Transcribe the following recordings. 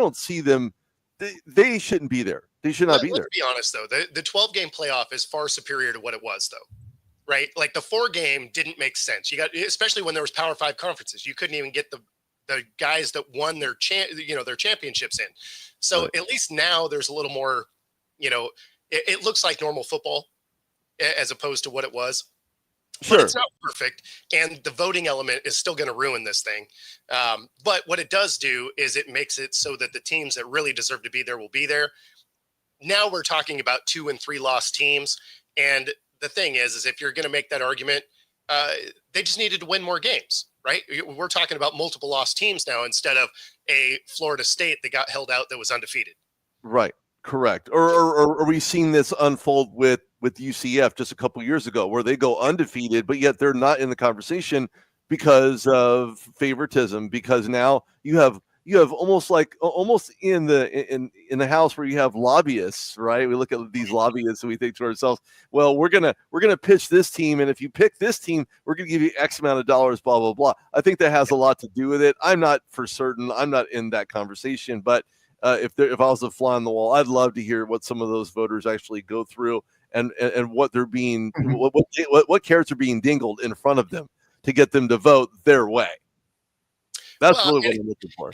don't see them. They shouldn't be there. They should not be there. Let's be honest, though. The 12-game playoff is far superior to what it was, though. Right? Like the 4-game didn't make sense. You got, especially when there was Power 5 conferences, you couldn't even get the guys that won their their championships in. So at least now there's a little more, it looks like normal football as opposed to what it was. Sure. But it's not perfect, and the voting element is still going to ruin this thing. But what it does do is it makes it so that the teams that really deserve to be there will be there. Now we're talking about 2 and 3 loss teams, and the thing is if you're going to make that argument, they just needed to win more games, right? We're talking about multiple loss teams now instead of a Florida State that got held out that was undefeated. Right. Correct. Or are we seeing this unfold with UCF just a couple years ago, where they go undefeated, but yet they're not in the conversation because of favoritism? Because now you have almost in the house where you have lobbyists, right? We look at these lobbyists and we think to ourselves, well, we're gonna pitch this team, and if you pick this team, we're gonna give you X amount of dollars, blah blah blah. I think that has a lot to do with it. I'm not for certain. I'm not in that conversation, but if I was a fly on the wall, I'd love to hear what some of those voters actually go through and what they're being, what carrots are being dingled in front of them to get them to vote their way. That's really what I'm looking for.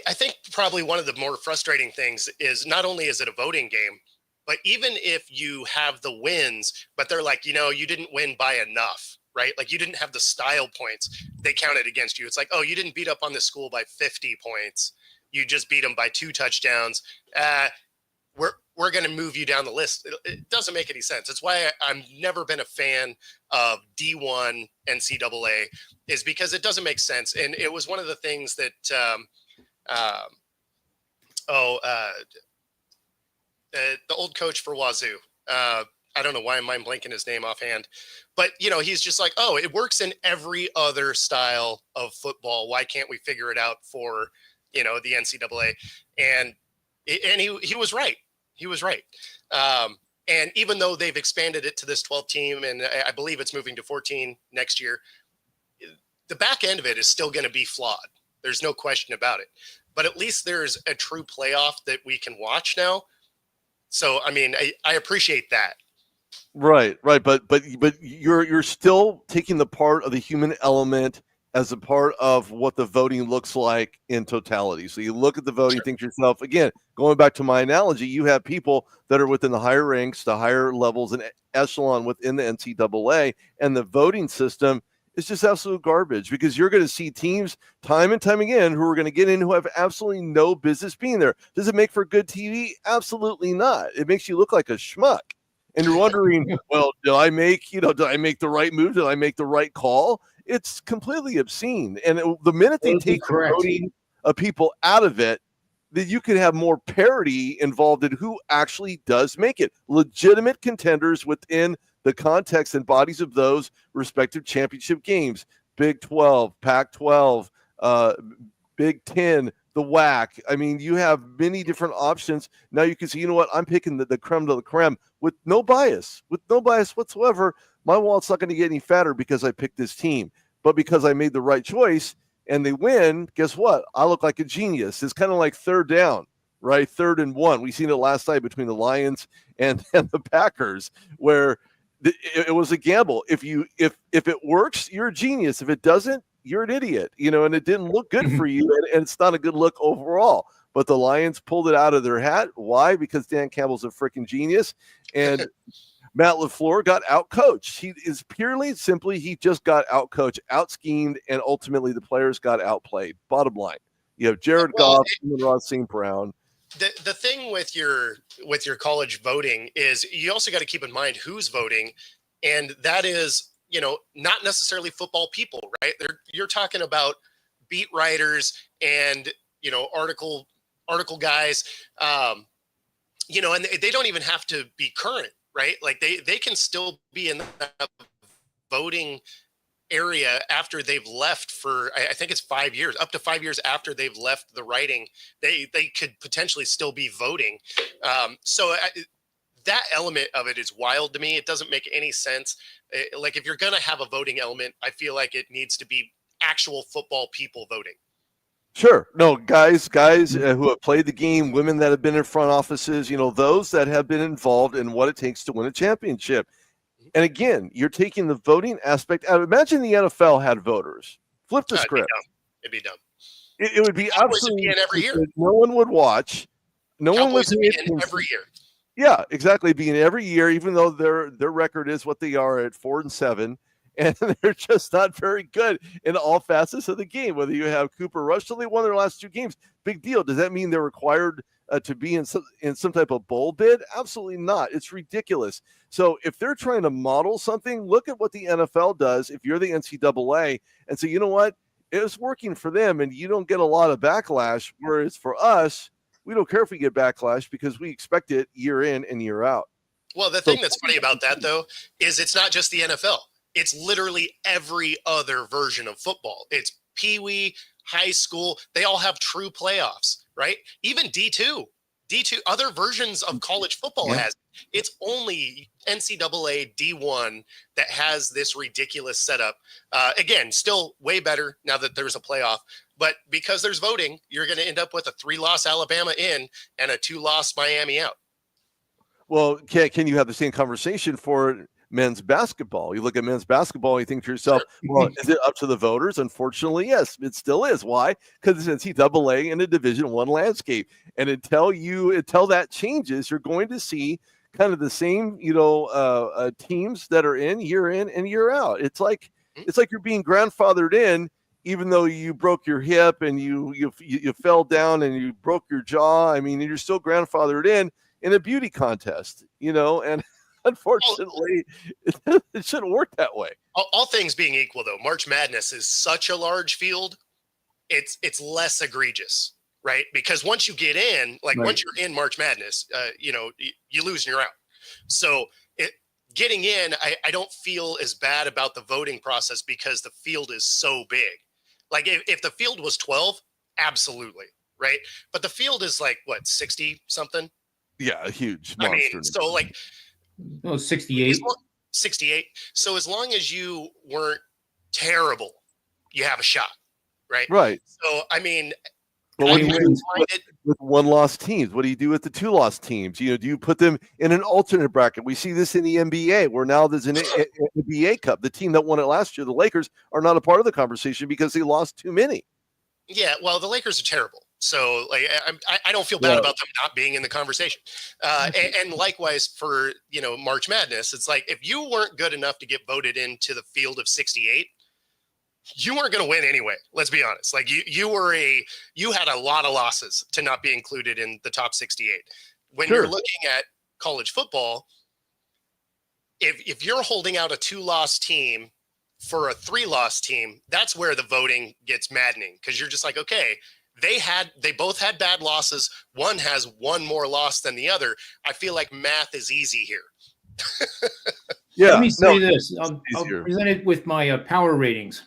I think probably one of the more frustrating things is not only is it a voting game, but even if you have the wins, but they're like, you didn't win by enough, right? Like you didn't have the style points, they counted against you. It's like, oh, you didn't beat up on the school by 50 points. You just beat them by 2 touchdowns. We're going to move you down the list. It doesn't make any sense. It's why I've never been a fan of D1 NCAA, is because it doesn't make sense. And it was one of the things that, the old coach for Wazoo, I don't know why I'm blanking his name offhand, but he's just like, oh, it works in every other style of football. Why can't we figure it out for, the NCAA? And he was right. He was right. And even though they've expanded it to this 12 team, and I believe it's moving to 14 next year, the back end of it is still going to be flawed. There's no question about it. But at least there's a true playoff that we can watch now. So, I mean, I appreciate that. Right. But you're still taking the part of the human element as a part of what the voting looks like in totality. So you look at the voting, think to yourself, again, going back to my analogy, you have people that are within the higher ranks, the higher levels and echelon within the NCAA, and the voting system is just absolute garbage, because you're going to see teams time and time again who are going to get in who have absolutely no business being there. Does it make for good TV? Absolutely not. It makes you look like a schmuck. And you're wondering, well, did I make the right move? Did I make the right call? It's completely obscene. And the minute they take the voting of people out of it, that you can have more parity involved in who actually does make it. Legitimate contenders within the context and bodies of those respective championship games. Big 12, Pac-12, Big 10, the WAC. I mean, you have many different options. Now you can say, you know what, I'm picking the creme de la creme with no bias whatsoever. My wallet's not going to get any fatter because I picked this team, but because I made the right choice and they win, guess what? I look like a genius. It's kind of like third down, right? 3rd and 1. We seen it last night between the Lions and the Packers, where it was a gamble. If it works, you're a genius. If it doesn't, you're an idiot, and it didn't look good for you, and it's not a good look overall. But the Lions pulled it out of their hat. Why? Because Dan Campbell's a freaking genius, and Matt LaFleur got out-coached. He just got out-coached, out-schemed, and ultimately the players got outplayed. Bottom line, you have Jared Goff and Ross St. Brown. The thing with your college voting is you also got to keep in mind who's voting, and that is, not necessarily football people, right? You're talking about beat writers and, article guys, and they don't even have to be current, right? Like they can still be in the voting area after they've left for, I think it's 5 years, up to 5 years after they've left the writing, they could potentially still be voting. That element of it is wild to me. It doesn't make any sense. Like if you're going to have a voting element, I feel like it needs to be actual football people voting. Sure. No, guys who have played the game, women that have been in front offices, those that have been involved in what it takes to win a championship. And again, you're taking the voting aspect out. Imagine the NFL had voters. Flip the script. It'd be dumb. It would be Cowboys would absolutely be in every year. no one would watch. No one would Cowboys would be in every year. Yeah, exactly. Being every year, even though their record is what they are at 4-7, and they're just not very good in all facets of the game. Whether you have Cooper Rush, so they won their last 2 games. Big deal. Does that mean they're required to be in some type of bowl bid? Absolutely not. It's ridiculous. So if they're trying to model something, look at what the NFL does. If you're the NCAA, and say, you know what, it's working for them, and you don't get a lot of backlash. Whereas for us, we don't care if we get backlash because we expect it year in and year out. Well, the thing that's funny about that, though, is it's not just the NFL. It's literally every other version of football. It's Pee-wee, high school. They all have true playoffs, right? Even D2, other versions of college football has. It's only NCAA D1 that has this ridiculous setup. Again, still way better now that there's a playoff. But because there's voting, you're going to end up with a 3-loss Alabama in and a 2-loss Miami out. Well, can you have the same conversation for men's basketball? You look at men's basketball and you think to yourself, well, is it up to the voters? Unfortunately, yes, it still is. Why? Because it's NCAA in a Division I landscape. And until that changes, you're going to see kind of the same, teams that are in and year out. It's like you're being grandfathered in, even though you broke your hip and you fell down and you broke your jaw. I mean, you're still grandfathered in a beauty contest, and unfortunately, it shouldn't work that way. All things being equal, though, March Madness is such a large field. It's less egregious, right? Because once you get in, once you're in March Madness, you lose and you're out. So getting in, I don't feel as bad about the voting process because the field is so big. Like if the field was 12, absolutely, right? But the field is 60 something? Yeah, a huge monster. So 68. 68. So as long as you weren't terrible, you have a shot, right? Right. So, I mean, but what do you do with 1-loss teams? What do you do with the 2-loss teams? Do you put them in an alternate bracket? We see this in the NBA, where now there's an NBA Cup. The team that won it last year, the Lakers, are not a part of the conversation because they lost too many. Yeah, well, the Lakers are terrible. So, I don't feel bad about them not being in the conversation. And likewise for, March Madness, it's like if you weren't good enough to get voted into the field of 68, you weren't going to win anyway. Let's be honest. You had a lot of losses to not be included in the top 68. When you're looking at college football, if you're holding out a 2-loss team for a 3-loss team, that's where the voting gets maddening, because you're just like, okay, they both had bad losses. One has one more loss than the other. I feel like math is easy here. Yeah. Let me say this. I'll present it with my power ratings.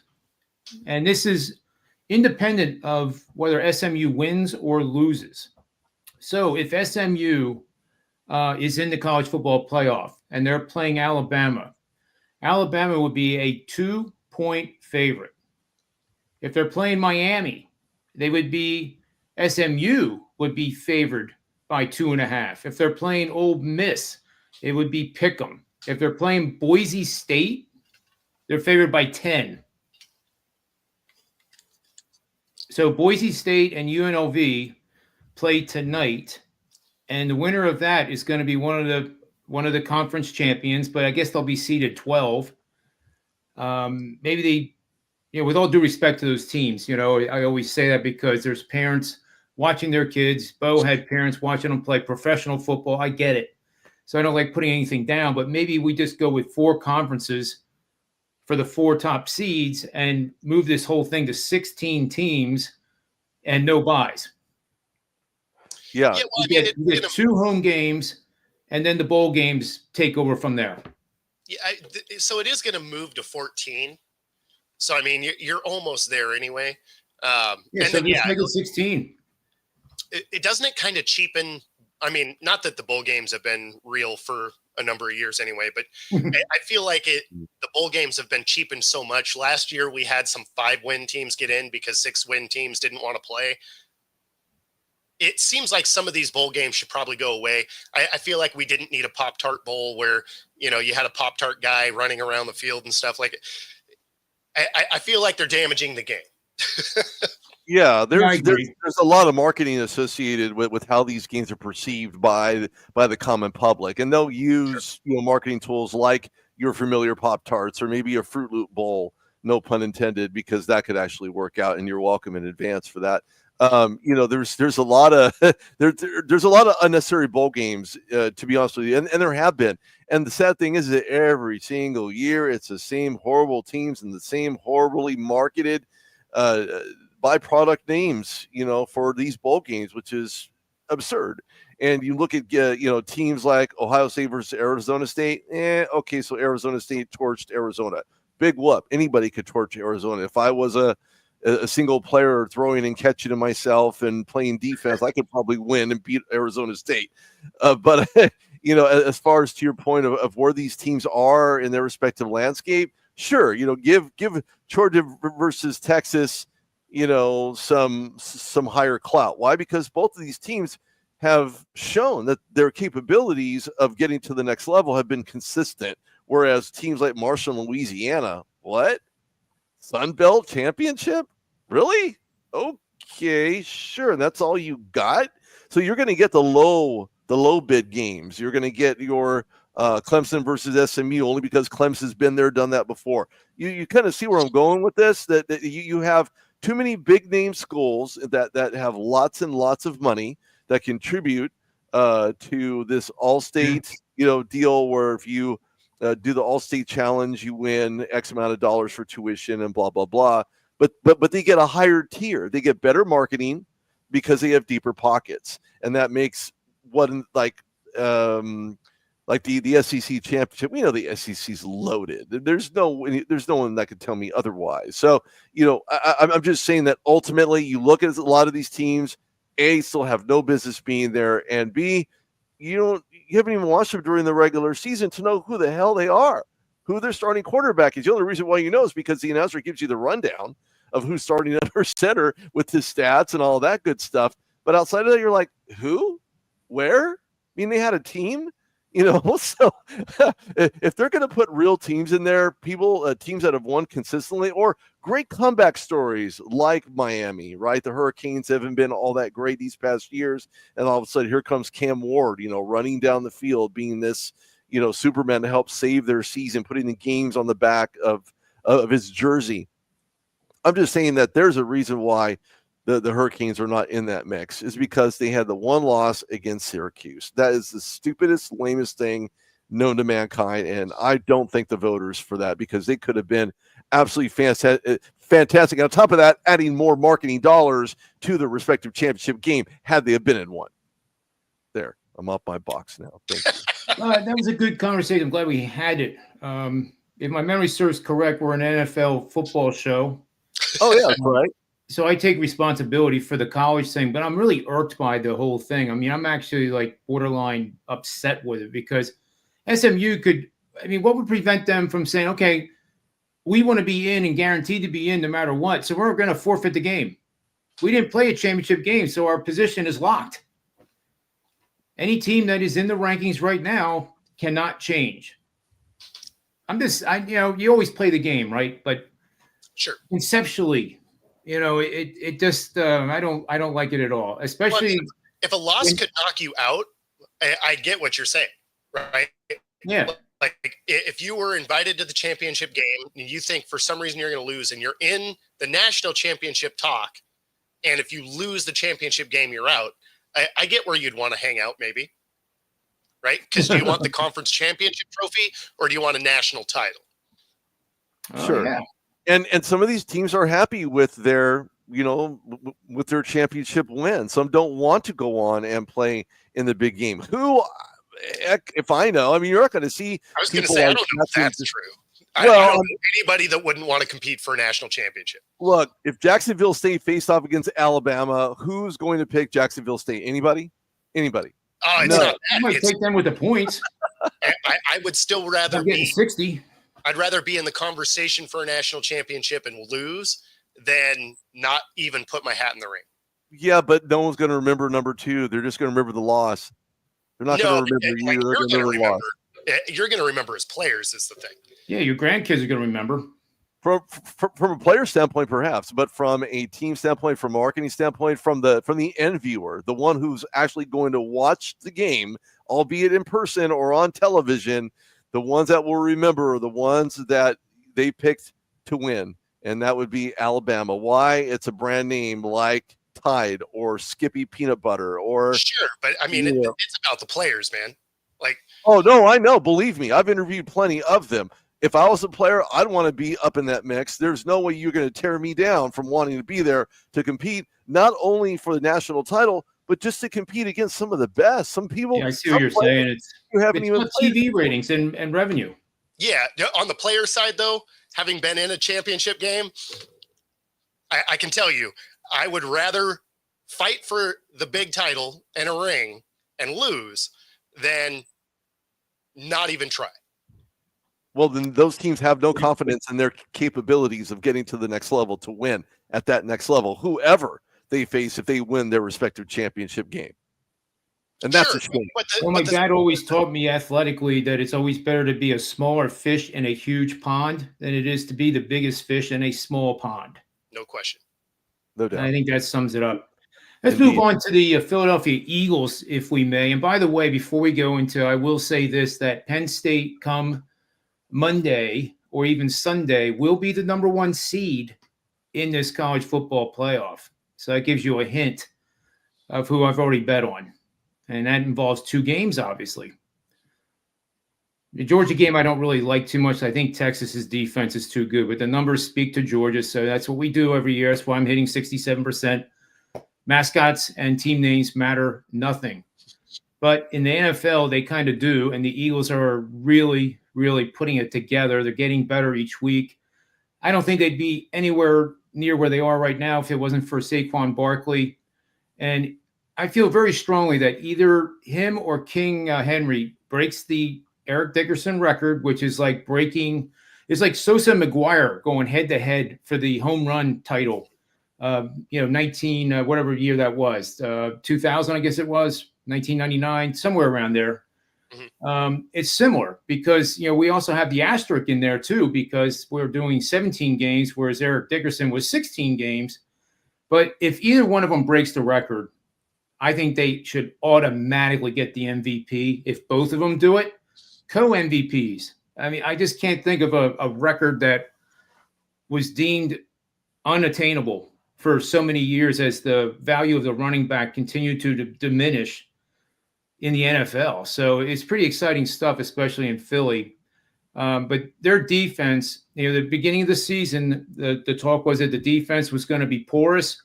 And this is independent of whether SMU wins or loses. So if SMU is in the college football playoff and they're playing Alabama would be a 2-point favorite. If they're playing Miami, SMU would be favored by 2.5. If they're playing Ole Miss, it would be pick'em. If they're playing Boise State, they're favored by 10. So Boise State and UNLV play tonight, and the winner of that is going to be one of the conference champions, but I guess they'll be seeded 12. Maybe with all due respect to those teams, I always say that because there's parents watching their kids. Bo had parents watching them play professional football. I get it. So I don't like putting anything down, but maybe we just go with 4 conferences for the 4 top seeds and move this whole thing to 16 teams and no buys. Yeah. You get 2 home games, and then the bowl games take over from there. Yeah. So it is going to move to 14. So, I mean, you're almost there anyway. Make it 16. It doesn't it kind of cheapen. I mean, not that the bowl games have been real for a number of years anyway, but I feel like the bowl games have been cheapened so much. Last year we had some 5-win teams get in because 6-win teams didn't want to play. It seems like some of these bowl games should probably go away. I feel like we didn't need a Pop-Tart bowl where, you had a Pop-Tart guy running around the field and stuff like it. I feel like they're damaging the game. Yeah, there's a lot of marketing associated with how these games are perceived by the common public, and they'll use marketing tools like your familiar Pop-Tarts or maybe a Fruit Loop bowl, no pun intended, because that could actually work out, and you're welcome in advance for that. There's a lot of there's a lot of unnecessary bowl games, to be honest with you, and there have been. And the sad thing is that every single year it's the same horrible teams and the same horribly marketed byproduct names, for these bowl games, which is absurd. And you look at teams like Ohio State versus Arizona State. Okay, so Arizona State torched Arizona. Big whoop. Anybody could torch Arizona. If I was a single player throwing and catching to myself and playing defense, I could probably win and beat Arizona State. But as far as to your point of where these teams are in their respective landscape, sure, give Georgia versus Texas, some higher clout. Why? Because both of these teams have shown that their capabilities of getting to the next level have been consistent. Whereas teams like Marshall and Louisiana, what? Sun Belt Championship? Really? Okay, sure. That's all you got? So you're going to get the low bid games. You're going to get your Clemson versus SMU only because Clemson's been there, done that before. You kind of see where I'm going with this, that you have too many big name schools that have lots and lots of money that contribute to this all-state deal where if you do the all-state challenge, you win X amount of dollars for tuition and blah, blah, blah. But they get a higher tier. They get better marketing because they have deeper pockets. And that makes like the SEC championship, we know the SEC's loaded. There's no one that could tell me otherwise. So, I'm just saying that ultimately you look at a lot of these teams, A, still have no business being there, and B, you haven't even watched them during the regular season to know who the hell they are, who their starting quarterback is. The only reason why you know is because the announcer gives you the rundown of who's starting under center with his stats and all that good stuff. But outside of that, you're like, who? Where? I mean, they had a team, so if they're going to put real teams in there, teams that have won consistently or great comeback stories like Miami, right? The Hurricanes haven't been all that great these past years. And all of a sudden here comes Cam Ward, running down the field, being this, Superman to help save their season, putting the games on the back of his jersey. I'm just saying that there's a reason why the Hurricanes are not in that mix, is because they had the one loss against Syracuse. That is the stupidest, lamest thing known to mankind, and I don't thank the voters for that, because they could have been absolutely fantastic. On top of that, adding more marketing dollars to the respective championship game had they have been in one. There, I'm off my box now. Thank you. That was a good conversation. I'm glad we had it. If my memory serves correct, we're an NFL football show. Oh, yeah, right. So I take responsibility for the college thing, but I'm really irked by the whole thing. I mean, I'm actually like borderline upset with it, because SMU what would prevent them from saying, okay, we want to be in and guaranteed to be in no matter what, so we're going to forfeit the game. We didn't play a championship game, so our position is locked. Any team that is in the rankings right now cannot change. You always play the game, right? But sure, conceptually, it just I don't like it at all. Especially if a loss could knock you out, I get what you're saying, right? Yeah. Like if you were invited to the championship game and you think for some reason you're going to lose, and you're in the national championship talk, and if you lose the championship game, you're out. I get where you'd want to hang out, maybe, right? Because do you want the conference championship trophy, or do you want a national title? Sure. Yeah. And some of these teams are happy with their, with their championship win. Some don't want to go on and play in the big game. Who, if I know, you're not going to see. I was going to say, I don't know if that's true. I don't know anybody that wouldn't want to compete for a national championship. Look, if Jacksonville State faced off against Alabama, who's going to pick Jacksonville State? Anybody? Oh, it's not that. I might take them with the points. I would still rather be 60. I'd rather be in the conversation for a national championship and lose than not even put my hat in the ring. Yeah, but no one's going to remember number 2. They're just going to remember the loss. They're not going to remember you. They're going to remember the loss. You're going to remember as players is the thing. Yeah, your grandkids are going to remember. From a player standpoint, perhaps, but from a team standpoint, from a marketing standpoint, from the end viewer, the one who's actually going to watch the game, albeit in person or on television, the ones that will remember are the ones that they picked to win, and that would be Alabama. Why? It's a brand name like Tide or Skippy Peanut Butter or sure, but I mean, it's about the players, man. Like, oh no, I know. Believe me, I've interviewed plenty of them. If I was a player, I'd want to be up in that mix. There's no way you're going to tear me down from wanting to be there to compete, not only for the national title, but just to compete against some of the best. Some people. Yeah, I see what you're saying. It's even TV ratings and revenue. Yeah, on the player side, though, having been in a championship game, I can tell you, I would rather fight for the big title and a ring and lose than not even try. Well, then those teams have no confidence in their capabilities of getting to the next level to win at that next level, whoever they face if they win their respective championship game. And that's a shame. My dad always taught me athletically that it's always better to be a smaller fish in a huge pond than it is to be the biggest fish in a small pond. No question. No doubt. And I think that sums it up. Let's move on to the Philadelphia Eagles, if we may. And by the way, before we go into, I will say this, that Penn State come Monday or even Sunday will be the number 1 seed in this college football playoff. So that gives you a hint of who I've already bet on. And that involves 2 games, obviously. The Georgia game I don't really like too much. I think Texas's defense is too good, but the numbers speak to Georgia. So that's what we do every year. That's why I'm hitting 67%. Mascots and team names matter nothing. But in the NFL, they kind of do. And the Eagles are really, really putting it together. They're getting better each week. I don't think they'd be anywhere near where they are right now if it wasn't for Saquon Barkley. And I feel very strongly that either him or King Henry breaks the Eric Dickerson record, which is like it's like Sosa and McGuire going head to head for the home run title. 19, whatever year that was, 2000, I guess it was, 1999, somewhere around there. Mm-hmm. It's similar because, we also have the asterisk in there too, because we're doing 17 games, whereas Eric Dickerson was 16 games. But if either one of them breaks the record, I think they should automatically get the MVP. If both of them do it, co-MVPs. I mean, I just can't think of a record that was deemed unattainable for so many years as the value of the running back continued to diminish in the NFL. So it's pretty exciting stuff, especially in Philly. But their defense, the beginning of the season, the talk was that the defense was going to be porous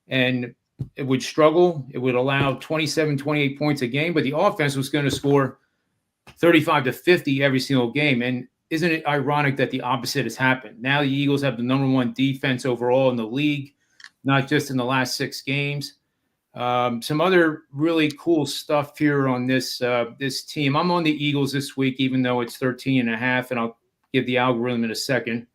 and it would struggle. It would allow 27, 28 points a game, but the offense was going to score 35 to 50 every single game. And isn't it ironic that the opposite has happened? Now the Eagles have the number 1 defense overall in the league, not just in the last 6 games. Some other really cool stuff here on this team. I'm on the Eagles this week, even though it's 13.5, and I'll give the algorithm in a second.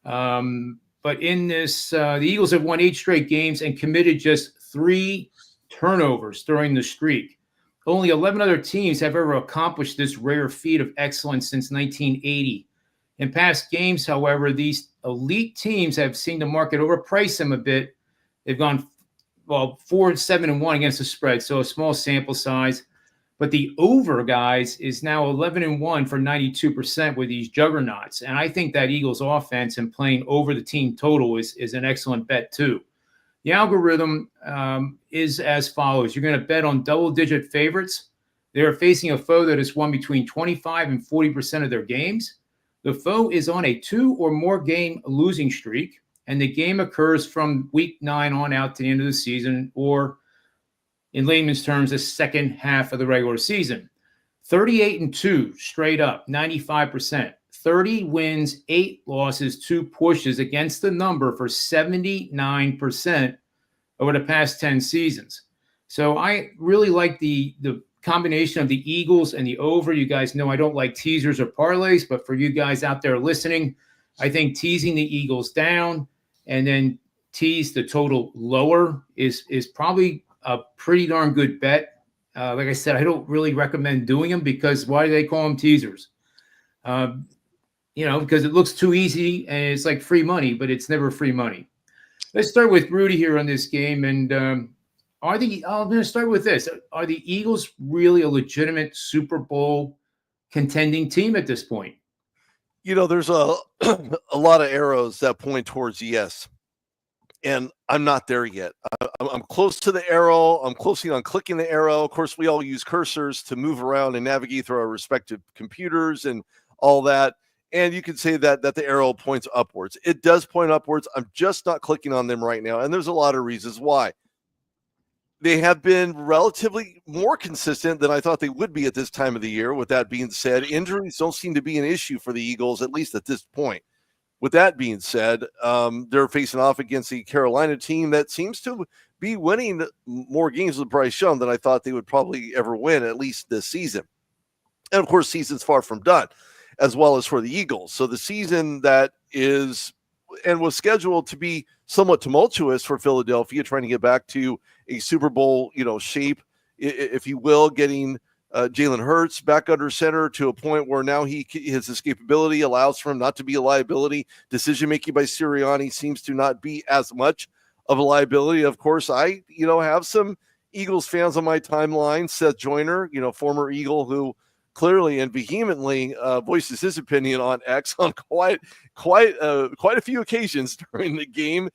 But in this, the Eagles have won 8 straight games and committed just 3 turnovers during the streak. Only 11 other teams have ever accomplished this rare feat of excellence since 1980. In past games, however, these elite teams have seen the market overprice them a bit. They've gone 4-7-1 against the spread, so a small sample size. But the over, guys, is now 11-1 for 92% with these juggernauts. And I think that Eagles offense and playing over the team total is an excellent bet too. The algorithm is as follows. You're going to bet on double-digit favorites. They're facing a foe that has won between 25 and 40% of their games. The foe is on a 2 or more game losing streak, and the game occurs from week 9 on out to the end of the season, or in layman's terms, the second half of the regular season. 38-2 straight up, 95%. 30 wins, 8 losses, 2 pushes against the number for 79% over the past 10 seasons. So I really like the combination of the Eagles and the over. You guys know I don't like teasers or parlays, but for you guys out there listening, I think teasing the Eagles down and then tease the total lower is probably a pretty darn good bet. Like I said, I don't really recommend doing them because why do they call them teasers? Because it looks too easy and it's like free money, but it's never free money. Let's start with Rudy here on this game. And I'm going to start with this. Are the Eagles really a legitimate Super Bowl contending team at this point? There's a lot of arrows that point towards yes. And I'm not there yet. I'm close to the arrow. I'm closely on clicking the arrow. Of course, we all use cursors to move around and navigate through our respective computers and all that. And you could say that the arrow points upwards. It does point upwards. I'm just not clicking on them right now. And there's a lot of reasons why. They have been relatively more consistent than I thought they would be at this time of the year. With that being said, injuries don't seem to be an issue for the Eagles, at least at this point. With that being said, they're facing off against the Carolina team that seems to be winning more games with Bryce Young than I thought they would probably ever win, at least this season. And, of course, season's far from done, as well as for the Eagles. So the season that is and was scheduled to be somewhat tumultuous for Philadelphia, trying to get back to a Super Bowl, shape, if you will, getting Jalen Hurts back under center to a point where now his escapability allows for him not to be a liability. Decision-making by Sirianni seems to not be as much of a liability. Of course, I, have some Eagles fans on my timeline. Seth Joyner, former Eagle who clearly and vehemently voices his opinion on X on quite a few occasions during the game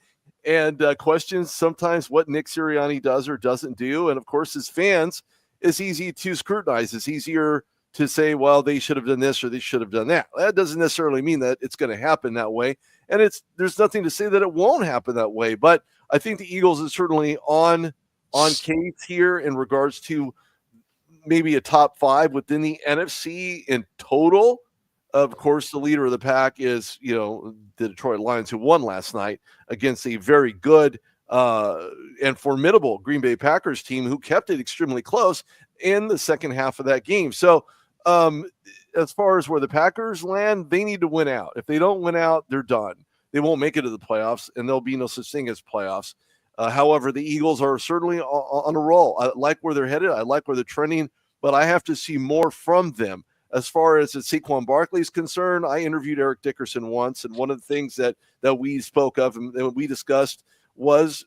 and questions sometimes what Nick Sirianni does or doesn't do. And, of course, as fans, it's easy to scrutinize. It's easier to say, well, they should have done this or they should have done that. That doesn't necessarily mean that it's going to happen that way. And there's nothing to say that it won't happen that way. But I think the Eagles is certainly on case here in regards to maybe a top 5 within the NFC in total. Of course, the leader of the pack is, the Detroit Lions, who won last night against a very good and formidable Green Bay Packers team who kept it extremely close in the second half of that game. So as far as where the Packers land, they need to win out. If they don't win out, they're done. They won't make it to the playoffs, and there'll be no such thing as playoffs. However, the Eagles are certainly on a roll. I like where they're headed. I like where they're trending, but I have to see more from them. As far as Saquon Barkley is concerned, I interviewed Eric Dickerson once, and one of the things that we spoke of and we discussed was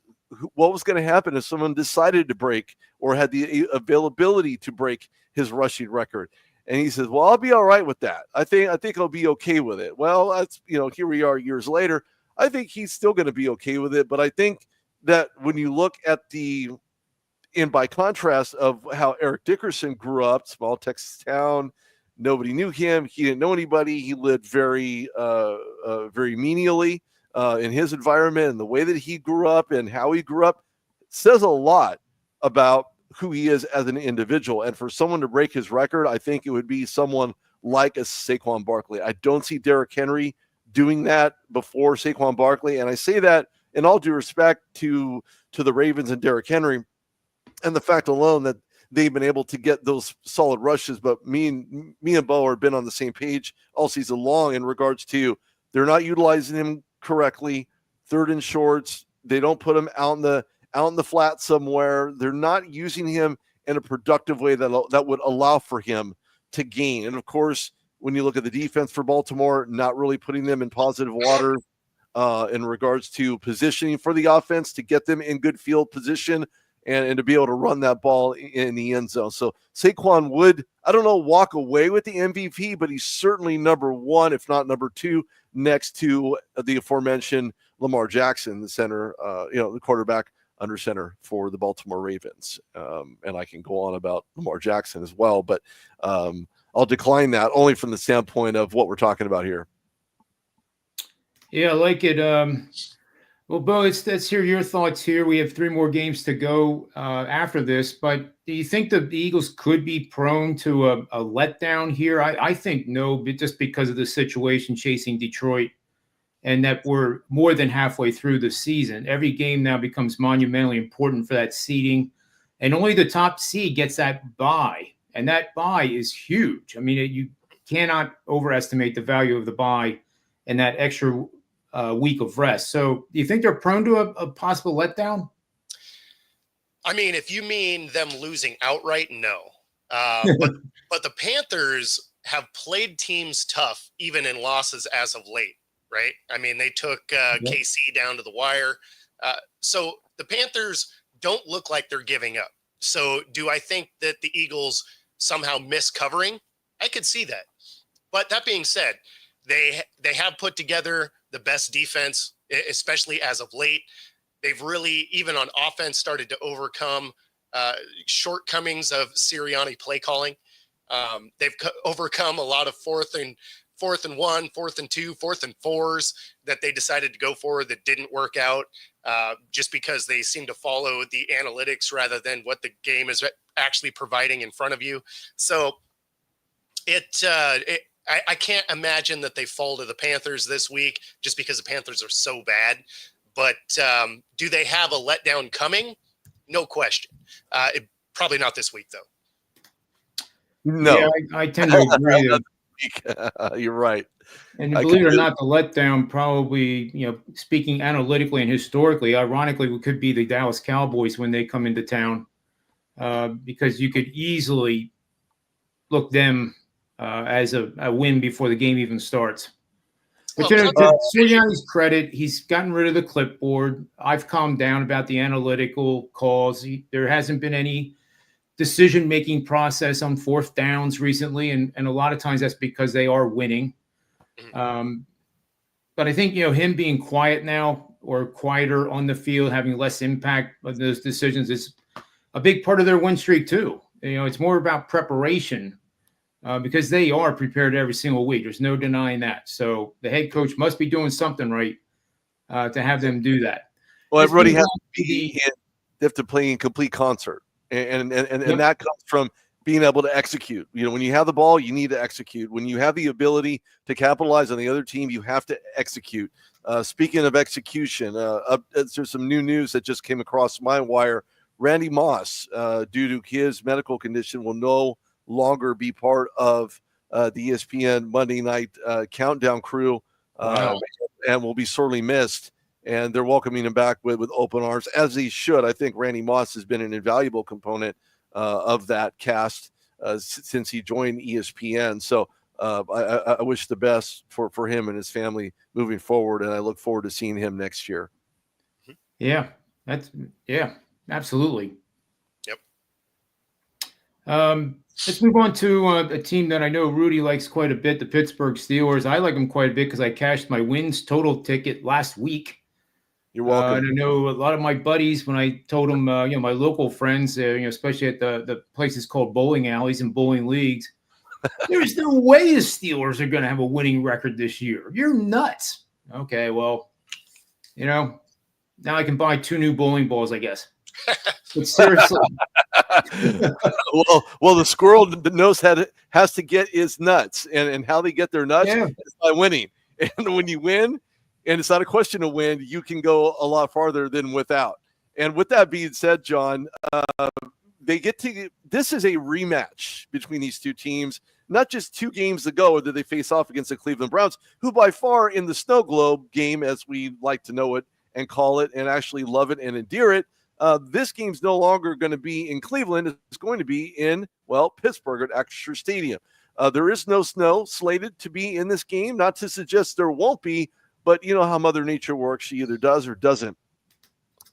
what was going to happen if someone decided to break or had the availability to break his rushing record. And he says, well, I'll be all right with that. I think I'll be okay with it. Well, that's, here we are years later. I think he's still going to be okay with it. But I think that when you look at by contrast of how Eric Dickerson grew up, small Texas town, nobody knew him. He didn't know anybody. He lived very menially in his environment, and the way that he grew up and how he grew up says a lot about who he is as an individual. And for someone to break his record, I think it would be someone like a Saquon Barkley. I don't see Derrick Henry doing that before Saquon Barkley. And I say that in all due respect to the Ravens and Derrick Henry and the fact alone that they've been able to get those solid rushes. But me and Bo have been on the same page all season long in regards to they're not utilizing him correctly. Third and shorts. They don't put him out in the flat somewhere. They're not using him in a productive way that would allow for him to gain. And of course, when you look at the defense for Baltimore, not really putting them in positive water in regards to positioning for the offense to get them in good field position and to be able to run that ball in the end zone. So Saquon would, I don't know, walk away with the MVP, but he's certainly number 1, if not number 2, next to the aforementioned Lamar Jackson, the center, the quarterback under center for the Baltimore Ravens. And I can go on about Lamar Jackson as well, but I'll decline that only from the standpoint of what we're talking about here. Yeah, I like it. Well, Bo, let's hear your thoughts here. We have 3 more games to go after this, but do you think the Eagles could be prone to a letdown here? I think no, but just because of the situation chasing Detroit and that we're more than halfway through the season. Every game now becomes monumentally important for that seeding and only the top seed gets that bye, and that bye is huge. I mean, you cannot overestimate the value of the bye and that extra week of rest. So do you think they're prone to a possible letdown? I mean, if you mean them losing outright, no. But the Panthers have played teams tough, even in losses as of late, right? I mean, they took KC down to the wire. So the Panthers don't look like they're giving up. So do I think that the Eagles somehow miss covering? I could see that. But that being said, they have put together the best defense, especially as of late. They've really, even on offense, started to overcome shortcomings of Sirianni play calling. They've overcome a lot of fourth and 1, 4th and 2, 4th and 4s that they decided to go for that didn't work out just because they seem to follow the analytics rather than what the game is actually providing in front of you. So I can't imagine that they fall to the Panthers this week just because the Panthers are so bad. But do they have a letdown coming? No question. Probably not this week, though. No, yeah, I tend to agree. You're right. And believe it or not, the letdown probably, speaking analytically and historically, ironically, it could be the Dallas Cowboys when they come into town, because you could easily look them as a win before the game even starts. But to Sirianni's credit, he's gotten rid of the clipboard. I've calmed down about the analytical calls. There hasn't been any decision-making process on 4th downs recently, and a lot of times that's because they are winning. But I think, him being quiet now or quieter on the field, having less impact on those decisions is a big part of their win streak too. It's more about preparation because they are prepared every single week. There's no denying that. So the head coach must be doing something right to have them do that. Well, everybody has to be they have to play in complete concert. And that comes from being able to execute. When you have the ball, you need to execute. When you have the ability to capitalize on the other team, you have to execute. Speaking of execution, there's some new news that just came across my wire. Randy Moss, due to his medical condition, will no longer be part of the ESPN Monday Night Countdown crew, and will be sorely missed. And they're welcoming him back with open arms, as he should. I think Randy Moss has been an invaluable component of that cast since he joined ESPN. So I wish the best for him and his family moving forward, and I look forward to seeing him next year. Yeah, absolutely. Yep. Let's move on to a team that I know Rudy likes quite a bit, the Pittsburgh Steelers. I like them quite a bit because I cashed my wins total ticket last week. You're welcome. And I know a lot of my buddies, when I told them, my local friends, especially at the places called bowling alleys and bowling leagues, there's no way the Steelers are going to have a winning record this year. You're nuts. Okay, well, now I can buy 2 new bowling balls, I guess. But seriously. well, the squirrel has to get his nuts, and how they get their nuts is by winning. And when you win, and it's not a question of win, you can go a lot farther than without. And with that being said, John, this is a rematch between these two teams, not just 2 games ago that they face off against the Cleveland Browns, who by far in the snow globe game, as we like to know it and call it and actually love it and endear it, this game's no longer going to be in Cleveland. It's going to be in, Pittsburgh at Acrisure Stadium. There is no snow slated to be in this game, not to suggest there won't be, but you know how Mother Nature works. She either does or doesn't.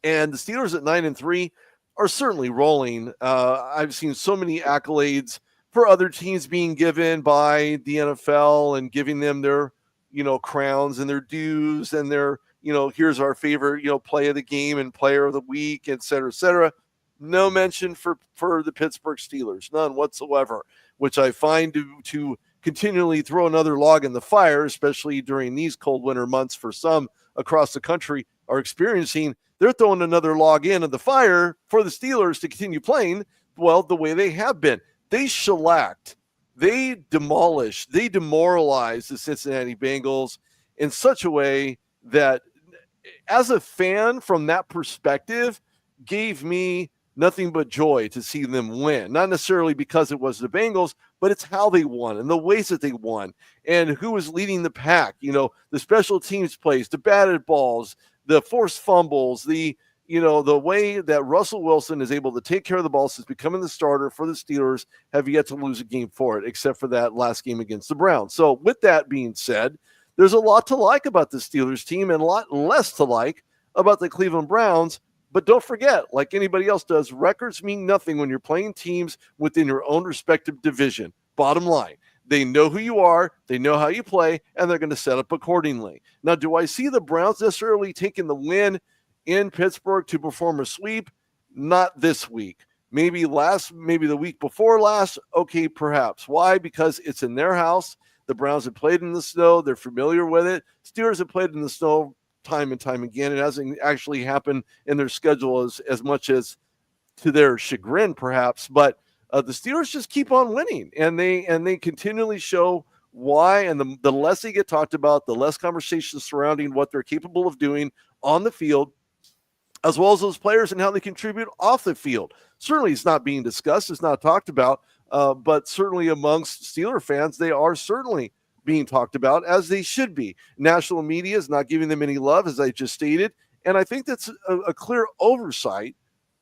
And the Steelers at 9-3 are certainly rolling. I've seen so many accolades for other teams being given by the NFL and giving them their, crowns and their dues and their, here's our favorite, play of the game and player of the week, et cetera, et cetera. No mention for the Pittsburgh Steelers, none whatsoever, which I find to continually throw another log in the fire, especially during these cold winter months for some across the country are experiencing. They're throwing another log in the fire for the Steelers to continue playing, the way they have been. They shellacked, they demolished, they demoralized the Cincinnati Bengals in such a way that, as a fan from that perspective, gave me nothing but joy to see them win. Not necessarily because it was the Bengals, but it's how they won and the ways that they won and who was leading the pack. You know, the special teams plays, the batted balls, the forced fumbles, the way that Russell Wilson is able to take care of the ball since becoming the starter for the Steelers, have yet to lose a game for it, except for that last game against the Browns. So with that being said, there's a lot to like about the Steelers team and a lot less to like about the Cleveland Browns. But don't forget, like anybody else does, records mean nothing when you're playing teams within your own respective division. Bottom line, they know who you are, they know how you play, and they're going to set up accordingly. Now, do I see the Browns necessarily taking the win in Pittsburgh to perform a sweep? Not this week. Maybe the week before last. Okay, perhaps. Why? Because it's in their house. The Browns have played in the snow. They're familiar with it. Steelers have played in the snow time and time again. It hasn't actually happened in their schedule as much as to their chagrin, perhaps. But the Steelers just keep on winning, and they continually show why. And the less they get talked about, the less conversation surrounding what they're capable of doing on the field, as well as those players and how they contribute off the field. Certainly it's not being discussed. It's not talked about. But certainly amongst Steeler fans, they are certainly being talked about, as they should be. National media is not giving them any love, as I just stated. And I think that's a clear oversight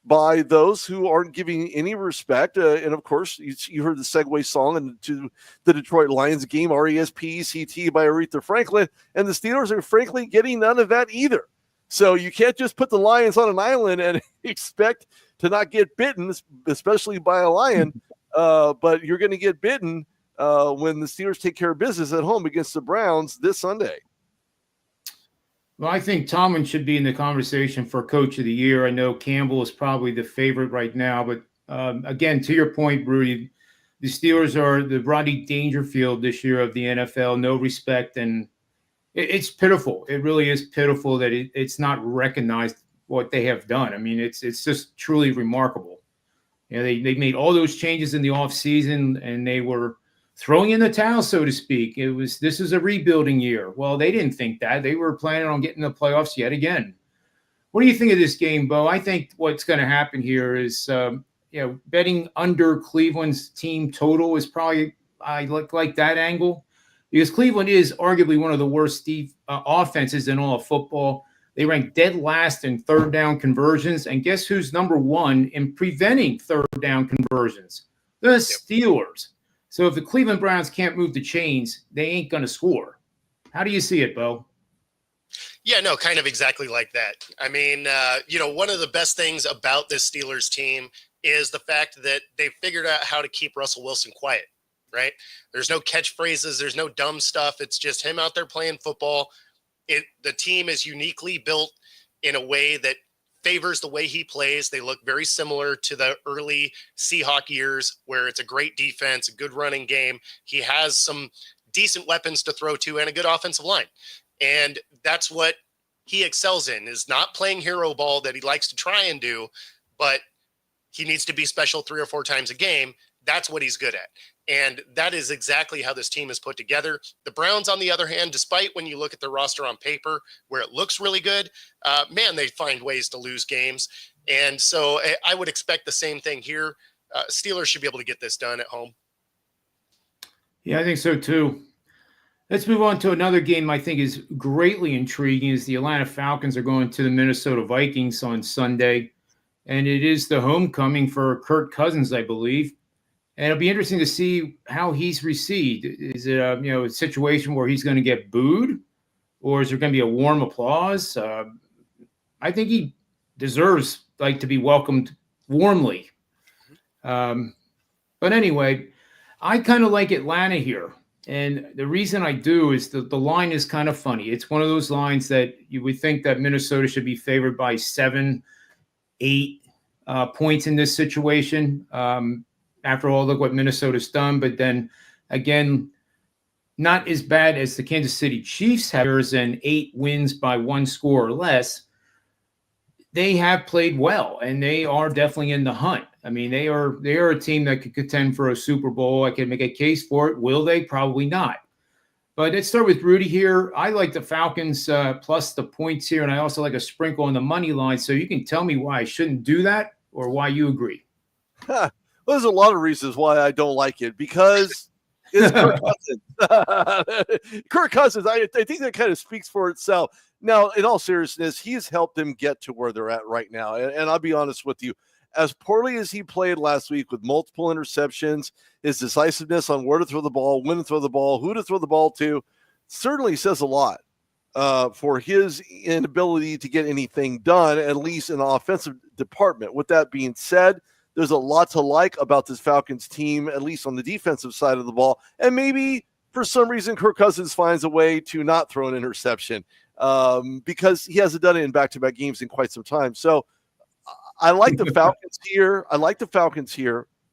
by those who aren't giving any respect. And of course, you heard the segue song into the Detroit Lions game, RESPECT by Aretha Franklin. And the Steelers are frankly getting none of that either. So you can't just put the Lions on an island and expect to not get bitten, especially by a lion. But you're going to get bitten when the Steelers take care of business at home against the Browns this Sunday. Well, I think Tomlin should be in the conversation for Coach of the Year. I know Campbell is probably the favorite right now. But again, to your point, Rudy, the Steelers are the Rodney Dangerfield this year of the NFL. No respect, and it's pitiful. It really is pitiful that it's not recognized what they have done. I mean, it's just truly remarkable. You know, they made all those changes in the offseason, and they were throwing in the towel, so to speak. This is a rebuilding year. Well, they didn't think that. They were planning on getting the playoffs yet again. What do you think of this game, Bo? I think what's going to happen here is, betting under Cleveland's team total is probably, I like that angle. Because Cleveland is arguably one of the worst offenses in all of football. They rank dead last in third down conversions. And guess who's number one in preventing third down conversions? The Steelers. So if the Cleveland Browns can't move the chains, they ain't going to score. How do you see it, Bo? Yeah, no, kind of exactly like that. I mean, one of the best things about this Steelers team is the fact that they figured out how to keep Russell Wilson quiet. Right? There's no catchphrases. There's no dumb stuff. It's just him out there playing football. The team is uniquely built in a way that favors the way he plays. They look very similar to the early Seahawk years, where it's a great defense, a good running game. He has some decent weapons to throw to and a good offensive line. And that's what he excels in, is not playing hero ball that he likes to try and do, but he needs to be special 3 or 4 times a game. That's what he's good at. And that is exactly how this team is put together. The Browns, on the other hand, despite when you look at their roster on paper where it looks really good, they find ways to lose games. And so I would expect the same thing here. Steelers should be able to get this done at home. Yeah, I think so too. Let's move on to another game I think is greatly intriguing. Is the Atlanta Falcons are going to the Minnesota Vikings on Sunday. And it is the homecoming for Kirk Cousins, I believe. And it'll be interesting to see how he's received. Is it a situation where he's going to get booed, or is there going to be a warm applause? I think he deserves to be welcomed warmly. But anyway, I kind of like Atlanta here, and the reason I do is the line is kind of funny. It's one of those lines that you would think that Minnesota should be favored by 7, 8 points in this situation. After all, look what Minnesota's done. But then again, not as bad as the Kansas City Chiefs have, and 8 wins by 1 score or less. They have played well, and they are definitely in the hunt. I mean, they are a team that could contend for a Super Bowl. I can make a case for it. Will they? Probably not. But let's start with Rudy here. I like the Falcons plus the points here, and I also like a sprinkle on the money line. So you can tell me why I shouldn't do that, or why you agree? Well, there's a lot of reasons why I don't like it, because it's Kirk Cousins. Kirk Cousins, I think that kind of speaks for itself. Now, in all seriousness, he's helped them get to where they're at right now. And I'll be honest with you, as poorly as he played last week with multiple interceptions, his decisiveness on where to throw the ball, when to throw the ball, who to throw the ball to, certainly says a lot for his inability to get anything done, at least in the offensive department. With that being said, there's a lot to like about this Falcons team, at least on the defensive side of the ball. And maybe for some reason, Kirk Cousins finds a way to not throw an interception because he hasn't done it in back-to-back games in quite some time. So I like the Falcons here.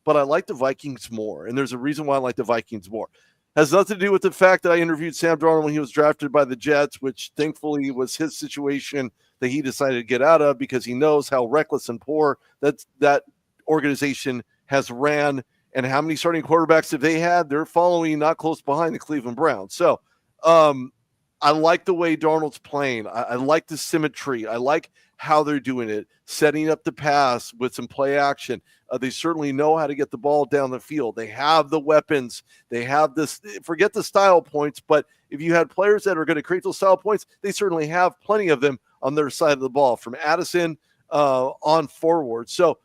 But I like the Vikings more. And there's a reason why I like the Vikings more. Has nothing to do with the fact that I interviewed Sam Darnold when he was drafted by the Jets, which thankfully was his situation that he decided to get out of, because he knows how reckless and poor that organization has ran, and how many starting quarterbacks have they had. They're following not close behind the Cleveland Browns. So I like the way Darnold's playing. I like the symmetry. I like how they're doing it, setting up the pass with some play action. They certainly know how to get the ball down the field. They have the weapons. They have this, forget the style points, but if you had players that are going to create those style points, they certainly have plenty of them on their side of the ball, from Addison on forward. So,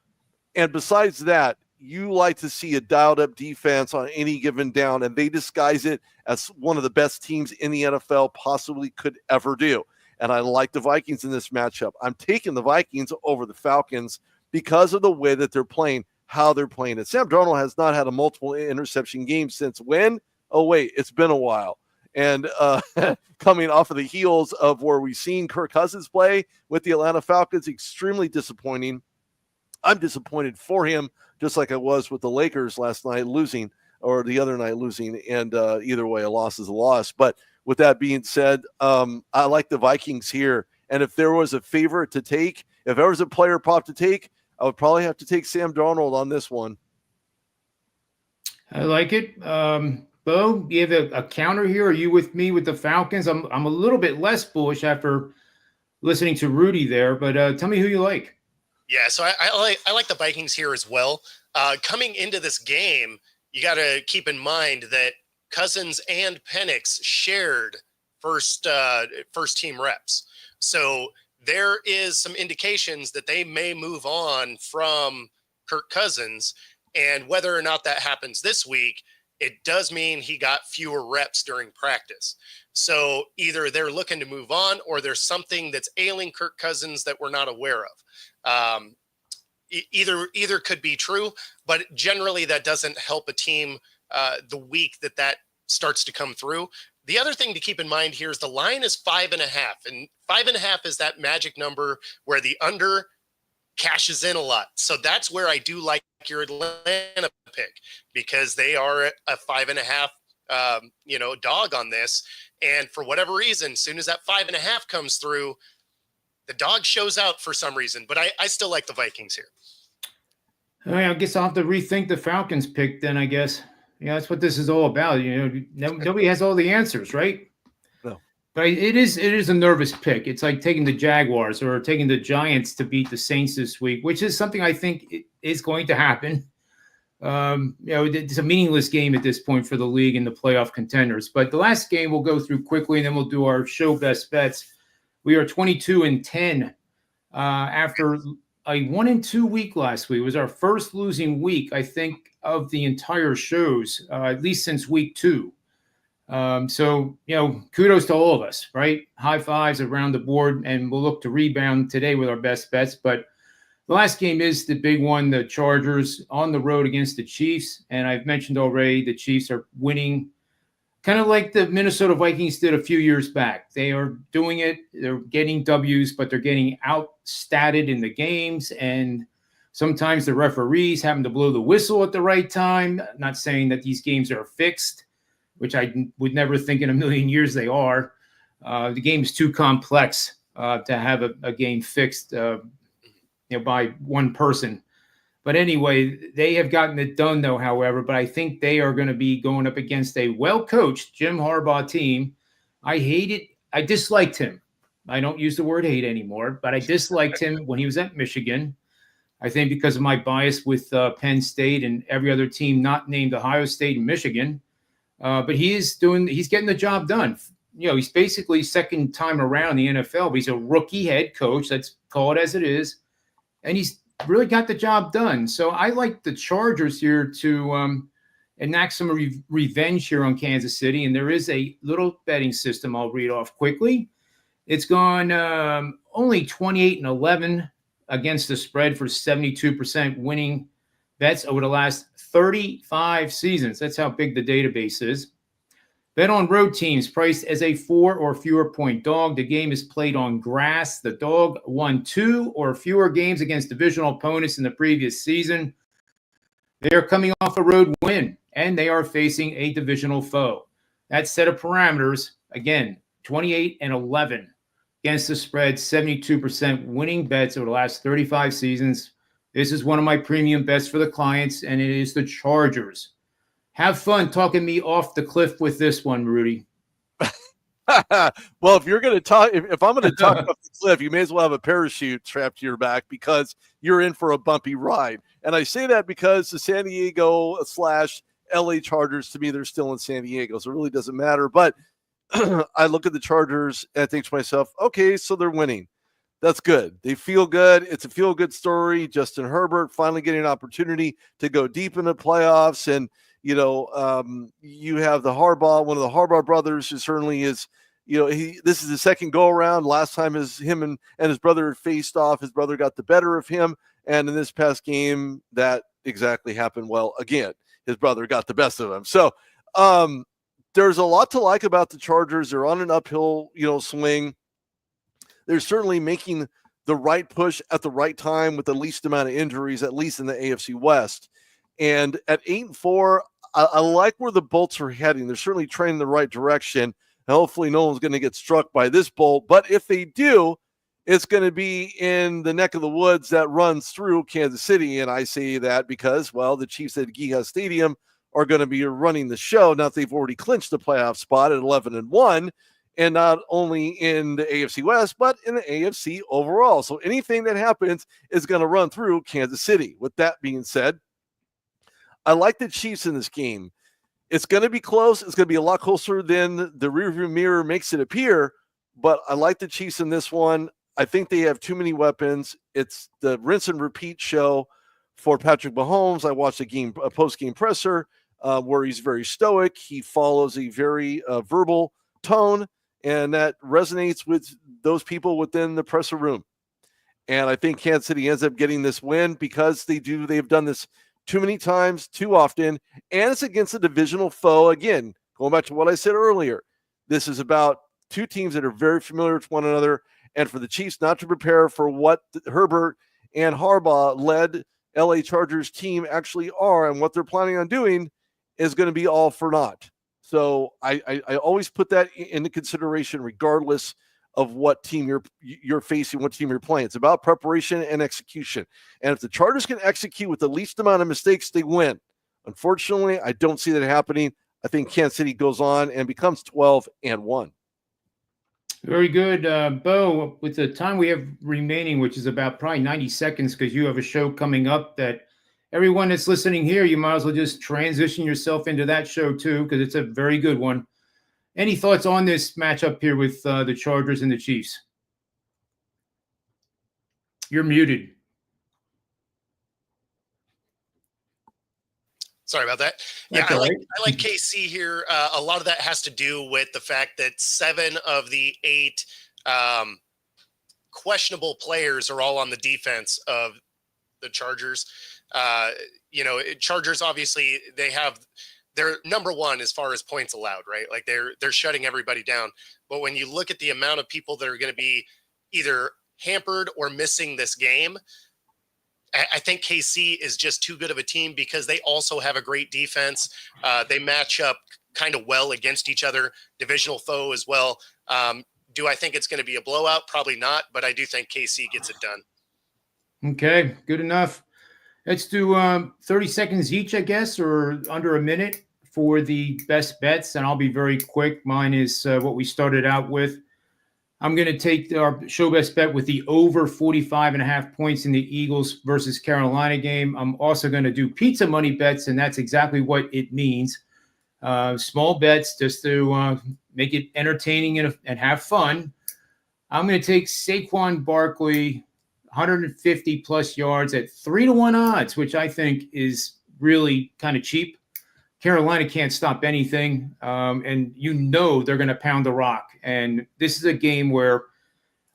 and besides that, you like to see a dialed-up defense on any given down, and they disguise it as one of the best teams in the NFL possibly could ever do. And I like the Vikings in this matchup. I'm taking the Vikings over the Falcons because of the way that they're playing, how they're playing it. Sam Darnold has not had a multiple interception game since when? Oh, wait, it's been a while. And coming off of the heels of where we've seen Kirk Cousins play with the Atlanta Falcons, extremely disappointing. I'm disappointed for him, just like I was with the Lakers last night losing, or the other night losing, and either way, a loss is a loss. But with that being said, I like the Vikings here. And if there was a favorite to take, if there was a player prop to take, I would probably have to take Sam Darnold on this one. I like it. Bo, you have a counter here? Are you with me with the Falcons? I'm a little bit less bullish after listening to Rudy there, but tell me who you like. Yeah, so I like the Vikings here as well. Coming into this game, you got to keep in mind that Cousins and Penix shared first team reps. So there is some indications that they may move on from Kirk Cousins, and whether or not that happens this week, it does mean he got fewer reps during practice. So either they're looking to move on, or there's something that's ailing Kirk Cousins that we're not aware of. Either could be true, but generally that doesn't help a team the week that starts to come through. The other thing to keep in mind here is the line is 5.5, and 5.5 is that magic number where the under cashes in a lot. So that's where I do like your Atlanta pick, because they are a 5.5 dog on this. And for whatever reason, as soon as that 5.5 comes through, the dog shows out for some reason. But I still like the Vikings here. All right, I guess I'll have to rethink the Falcons pick then, I guess. Yeah, that's what this is all about. Nobody has all the answers, right? No. But it is a nervous pick. It's like taking the Jaguars or taking the Giants to beat the Saints this week, which is something I think is going to happen. It's a meaningless game at this point for the league and the playoff contenders. But the last game we'll go through quickly, and then we'll do our show best bets. We are 22-10 after a 1-2 week last week. It was our first losing week, I think, of the entire shows, at least since week 2. So, kudos to all of us, right? High fives around the board, and we'll look to rebound today with our best bets. But the last game is the big one, the Chargers on the road against the Chiefs. And I've mentioned already the Chiefs are winning kind of like the Minnesota Vikings did a few years back. They are doing it. They're getting W's, but they're getting outstatted in the games. And sometimes the referees happen to blow the whistle at the right time. Not saying that these games are fixed, which I would never think in a million years they are. The game is too complex to have a game fixed by one person. But anyway, they have gotten it done, though, however. But I think they are going to be going up against a well-coached Jim Harbaugh team. I disliked him. I don't use the word hate anymore, but I disliked him when he was at Michigan. I think because of my bias with Penn State and every other team not named Ohio State and Michigan. But he's getting the job done. He's basically second time around in the NFL, but he's a rookie head coach. Let's call it as it is. And he's really got the job done. So I like the Chargers here to enact some revenge here on Kansas City. And there is a little betting system I'll read off quickly. It's gone only 28-11 against the spread for 72% winning bets over the last 35 seasons. That's how big the database is. Bet on road teams priced as a 4 or fewer point dog. The game is played on grass. The dog won 2 or fewer games against divisional opponents in the previous season. They are coming off a road win, and they are facing a divisional foe. That set of parameters, again, 28-11 against the spread, 72% winning bets over the last 35 seasons. This is one of my premium bets for the clients, and it is the Chargers. Have fun talking me off the cliff with this one, Rudy. Well, if you're going to talk, if I'm going to talk off the cliff, you may as well have a parachute strapped to your back because you're in for a bumpy ride. And I say that because the San Diego / LA Chargers, to me, they're still in San Diego, so it really doesn't matter. But I look at the Chargers and I think to myself, okay, so they're winning. That's good. They feel good. It's a feel-good story. Justin Herbert finally getting an opportunity to go deep in the playoffs. And, you have the Harbaugh, one of the Harbaugh brothers who certainly is, this is the second go-around. Last time him and his brother faced off. His brother got the better of him. And in this past game, that exactly happened. Well, again, his brother got the best of him. So there's a lot to like about the Chargers. They're on an uphill, swing. They're certainly making the right push at the right time with the least amount of injuries, at least in the AFC West. And at 8-4, I like where the Bolts are heading. They're certainly trending in the right direction. And hopefully no one's going to get struck by this bolt. But if they do, it's going to be in the neck of the woods that runs through Kansas City. And I say that because, well, the Chiefs at Giga Stadium are going to be running the show. Now they've already clinched the playoff spot at 11-1. And not only in the AFC West, but in the AFC overall. So anything that happens is going to run through Kansas City. With that being said, I like the Chiefs in this game. It's going to be close. It's going to be a lot closer than the rearview mirror makes it appear. But I like the Chiefs in this one. I think they have too many weapons. It's the rinse and repeat show for Patrick Mahomes. I watched a post-game presser where he's very stoic. He follows a very verbal tone. And that resonates with those people within the presser room. And I think Kansas City ends up getting this win because they've done this too many times, too often. And it's against a divisional foe. Again, going back to what I said earlier, this is about two teams that are very familiar with one another. And for the Chiefs not to prepare for what Herbert and Harbaugh led LA Chargers team actually are and what they're planning on doing is going to be all for naught. So I always put that into consideration regardless of what team you're facing, what team you're playing. It's about preparation and execution. And if the Chargers can execute with the least amount of mistakes, they win. Unfortunately, I don't see that happening. I think Kansas City goes on and becomes 12-1. Very good. Bo, with the time we have remaining, which is about probably 90 seconds because you have a show coming up that everyone that's listening here, you might as well just transition yourself into that show too, because it's a very good one. Any thoughts on this matchup here with the Chargers and the Chiefs? You're muted. Sorry about that. Yeah, I like KC here. A lot of that has to do with the fact that 7 of the 8 questionable players are all on the defense of the Chargers. Chargers, obviously, they're number one as far as points allowed, right? Like they're shutting everybody down. But when you look at the amount of people that are going to be either hampered or missing this game, I think KC is just too good of a team because they also have a great defense. They match up kind of well against each other, divisional foe as well. Do I think it's going to be a blowout? Probably not, but I do think KC gets it done. Okay, good enough. Let's do 30 seconds each, I guess, or under a minute for the best bets, and I'll be very quick. Mine is what we started out with. I'm going to take our show best bet with the over 45.5 points in the Eagles versus Carolina game. I'm also going to do pizza money bets, and that's exactly what it means. Small bets just to make it entertaining and have fun. I'm going to take Saquon Barkley, 150 plus yards at 3-1 odds, which I think is really kind of cheap. Carolina can't stop anything, and they're going to pound the rock. And this is a game where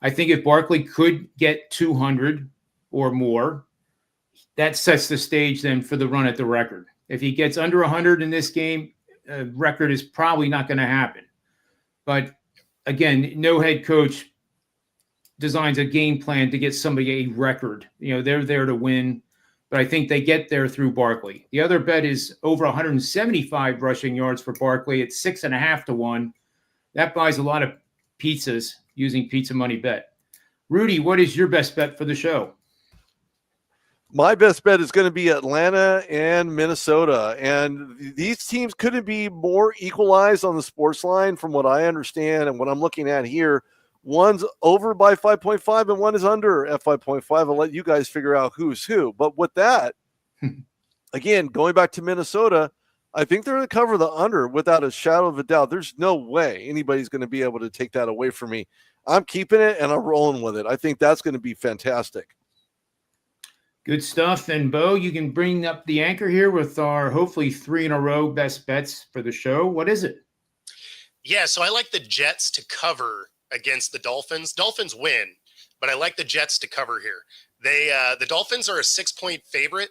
I think if Barkley could get 200 or more, that sets the stage then for the run at the record. If he gets under 100 in this game, record is probably not going to happen. But again, no head coach designs a game plan to get somebody a record. They're there to win. But I think they get there through Barkley. The other bet is over 175 rushing yards for Barkley at 6.5 to 1. That buys a lot of pizzas using pizza money bet. Rudy, what is your best bet for the show? My best bet is going to be Atlanta and Minnesota. And these teams couldn't be more equalized on the sports line from what I understand and what I'm looking at here. One's over by 5.5 and one is under at 5.5. I'll let you guys figure out who's who. But with that, again, going back to Minnesota, I think they're going to cover the under without a shadow of a doubt. There's no way anybody's going to be able to take that away from me. I'm keeping it and I'm rolling with it. I think that's going to be fantastic. Good stuff. And Bo, you can bring up the anchor here with our hopefully 3 in a row best bets for the show. What is it? Yeah, so I like the Jets to cover against the Dolphins. Dolphins win, but I like the Jets to cover here. The Dolphins are a 6-point favorite,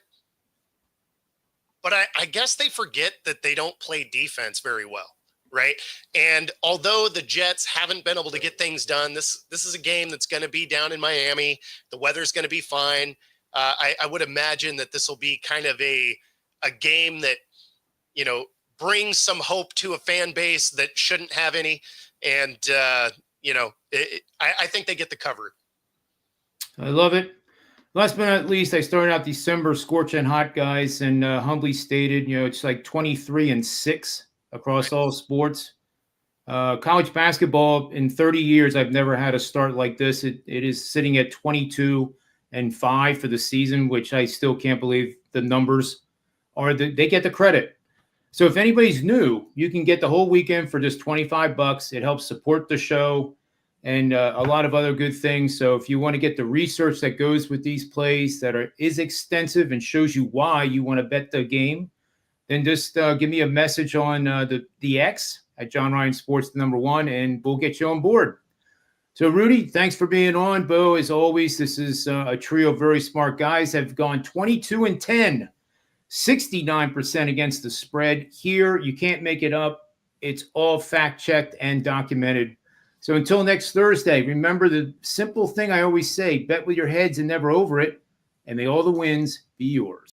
but I guess they forget that they don't play defense very well, right? And although the Jets haven't been able to get things done, this is a game that's going to be down in Miami. The weather's going to be fine. I would imagine that this will be kind of a game that, brings some hope to a fan base that shouldn't have any. And, I think they get the cover. I love it. Last but not least, I started out December scorching hot, guys, and humbly stated, it's like 23-6 across all sports. College basketball in 30 years, I've never had a start like this. It is sitting at 22-5 for the season, which I still can't believe the numbers are. They get the credit. So if anybody's new, you can get the whole weekend for just $25. It helps support the show and a lot of other good things. So if you want to get the research that goes with these plays is extensive and shows you why you want to bet the game, then just give me a message on the X at John Ryan Sports, the number 1, and we'll get you on board. So Rudy, thanks for being on. Bo, as always, this is a trio of very smart guys. Have gone 22-10. 69% against the spread. Here, you can't make it up. It's all fact-checked and documented. So until next Thursday, remember the simple thing I always say, bet with your heads and never over it, and may all the wins be yours.